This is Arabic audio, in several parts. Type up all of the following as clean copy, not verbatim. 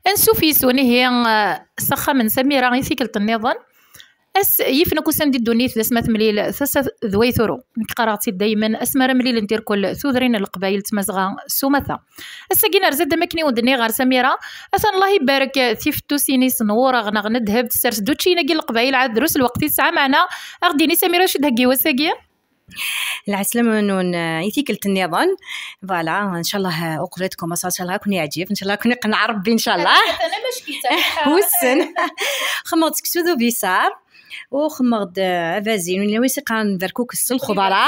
انسوفيسوني هي سخا من سميرة غي ثيكلت النظام يفنا كوسان دي الدونيت اسمها مليل ثاث ذوي ثرو قراتي دائما اسمها مليل ندير كل ثوذرين القبايل تمزغا سومثا الساكينا رزاد مكني ودني غير سميره اثن الله يبارك تيفتو سينيس نور غنا ندهب تسرس دوتشي نقي القبايل عاد دروس الوقت الساعه معنا اغديني سميره شد هكي وساكيه العسلامة نون يثيكلت النظام فوالا ان شاء الله اقرتكم ان شاء الله كون يعجب ان شاء الله كون يقنع ربي ان شاء الله انا باش كيتا وسن خمرت كسودو بيسار وخمرت فازين ولا ويسقى نبركوك الخضره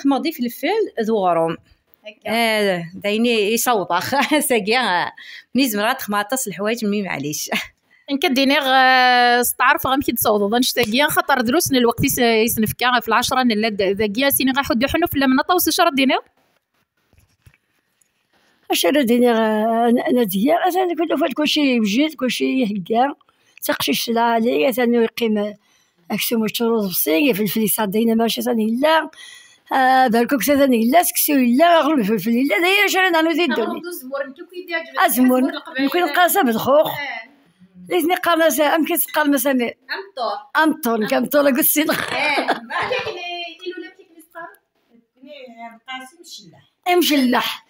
خمرتي فلفل ذوغروم دايني يصوبخ ساقيا ملي زمرات خماطس الحوايج مي معليش ان كديني تعرف غنمشي تصوض نشتاقيا خاطر دروسنا الوقت يسنفكا في العشرة نلا ذاكيا سيني غاحد حنو في لمنا طوس شرا ديني اشرا ديني ناديا انا كلشي بجيت كلشي يهكا تقشيش لا عليا ثاني يقيم اكسو مشروط بصيغ في الفليسات دينا ماشي ثاني لا بالكوك ثاني لا سكسو لا غرب في الفلي لا داير شرا نانو زيد دوني ازمون ممكن قاسه بالخوخ ليزني قامسه امكن تقال مسامي امطور كمطور قصينا مشلح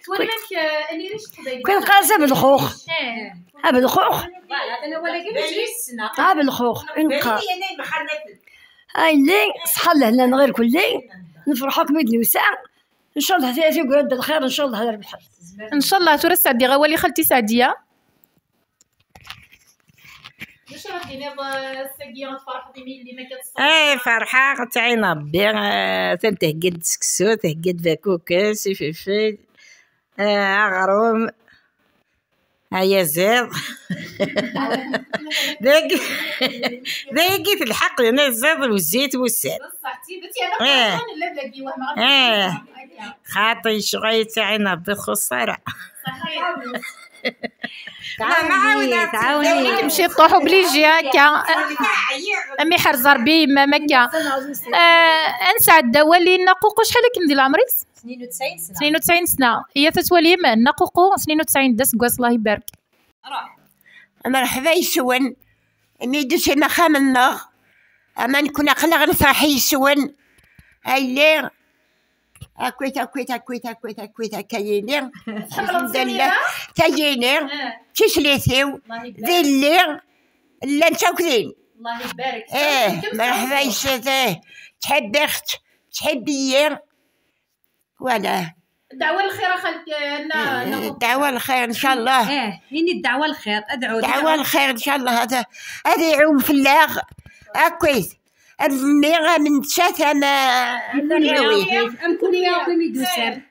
كون قاسه بالخوخ ها بالخوخ ها بالخوخ نقا هاي اللي صحى لهنا غير كلي نفرحوك بيدني وسع ان شاء الله تاتي وقعد الخير ان شاء الله هذا بالحر ان شاء الله تورا سعدي غوالي خالتي سعديه فرحة تعينا بي تهقد سكسو تهقد فاكوكاس فلفل غروم هيا زيض ذاك الحق لنا الزيض والزيت والسال خاطي شغي تعينا بخسارة تعاوني تمشي طوحو بليجي هكا امي حرزر بي ما مكا انسعد ولي نقوقو شحال كندير عمريس 92 سنه هي تتولي نقوقو 92 داس كواس الله يبارك مرحبا يسون اني دوش انا خامنا اما نكون اقلا غنفرح يسون هايلي اكويت كاينين الحمد لله كاينين تشليثيو ذلي لا نشاكلين الله يبارك مرحبا يسون تحب اخت تحبي ولا الدعوة الخير خالتي الدعوة الخير ان شاء الله هيني الدعوة الخير ادعو الدعوة الخير ان شاء الله هذا يعوم في اللاغ اكويت الميغا من تشات انا غاوي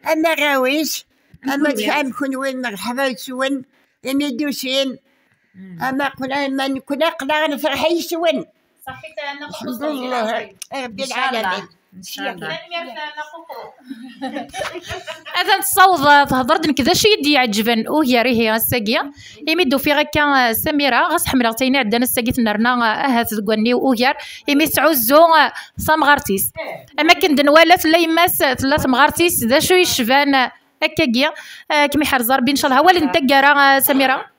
انا غاويش اما تفهم كون وين مرحبا يسون اني دوسين اما قلنا ما نكون قلا نفرح يسون صحيت انا الحمد لله رب العالمين ان شاء الله هذا تصوض تهضرت كذا شي يدي يعجبن وهي ريهي الساقيه يمدو في غكا سميره غاس حمله تيني عندنا الساقيت نرنا هات تقولني وهيار يمي تعوزو صمغارتيس اما كندن ولا لا يماس ثلاث مغارتيس ذا شو يشبان هكاكيا كمي حرزر بي ان شاء الله هو اللي نتقرا سميره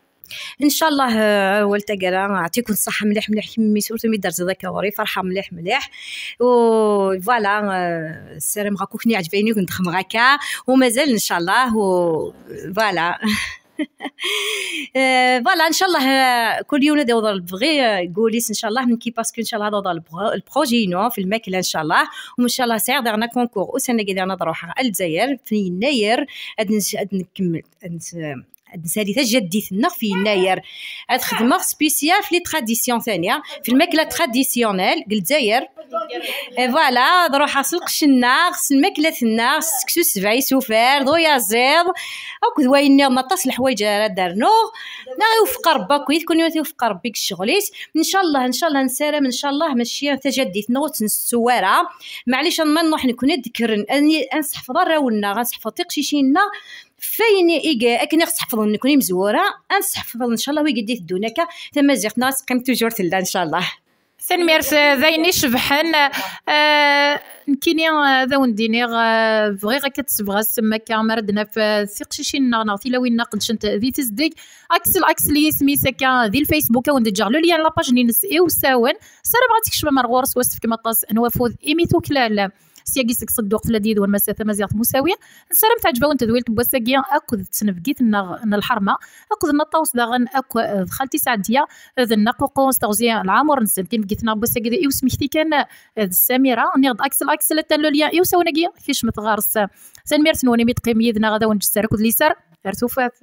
ان شاء الله اول تقرا نعطيكم الصحه مليح مليح كمي سورتو مي درت هذاك وري فرحه مليح مليح و فوالا السلام غاكو كني عجباني كنت خم غاكا ومازال ان شاء الله و فوالا فوالا ان شاء الله كل يوم ندير البغي قوليس ان شاء الله من كي باسكو ان شاء الله هذا البروجي نو في الماكله ان شاء الله وان شاء الله سير دارنا كونكور وسنه قاعده نروح الجزائر في يناير نكمل نسالي تجديتنا في يناير هاد خدمه سبيسيال في لي تراديسيون ثانيه في الماكله تراديسيونيل الجزائر فوالا نروح اسلق الشنا غسل الماكله ثنا سكسو سبعي سوفير ضويا زيض هاك دويني مطاس الحوايج دارنو يوفق ربي كويس كون يوفق ربي الشغليس ان شاء الله نسالم ان شاء الله ماشي تجديتنا وتنسواره معليش ما نروح نكون نذكر اني نصحفظ راولنا غنصحفظ تقشيشينا فين إيجا أكن نحفظ نكون مزورة نحفظ إن شاء الله ويقدي الدونكا تما زيقنا قيم توجور تلا إن شاء الله سنميرس ذاين يشبحن كيني ذا ونديني بغي كتبغى سما كامردنا في ثقشيشين نغنغ لا وين ناقد شنت ذي تزدق اكس لي سمي سكا ذي الفيسبوك وندجر له ليا لاباج نينس اي وساون ساره بغات تكشف مرغورس واسفك مطاس نوافذ ايميتو كلال سياقي سك صدوق لذيذ والمسافه مزيغ مساويه نسالم تعجبوا انت دويلت بوساقيا اكو تنفقيت الحرمه اكو نطاوس داغن اكو خالتي سعديه ذا النقوق استغزيا العامر نسنتين بقيتنا بوساقي اي وسميتي كان السميره نيض اكسل تلوليا اي وساوناقيا كيش متغارس سنميرس نوني ميت قيميدنا غدا ونجسر كود ليسار ارتوفات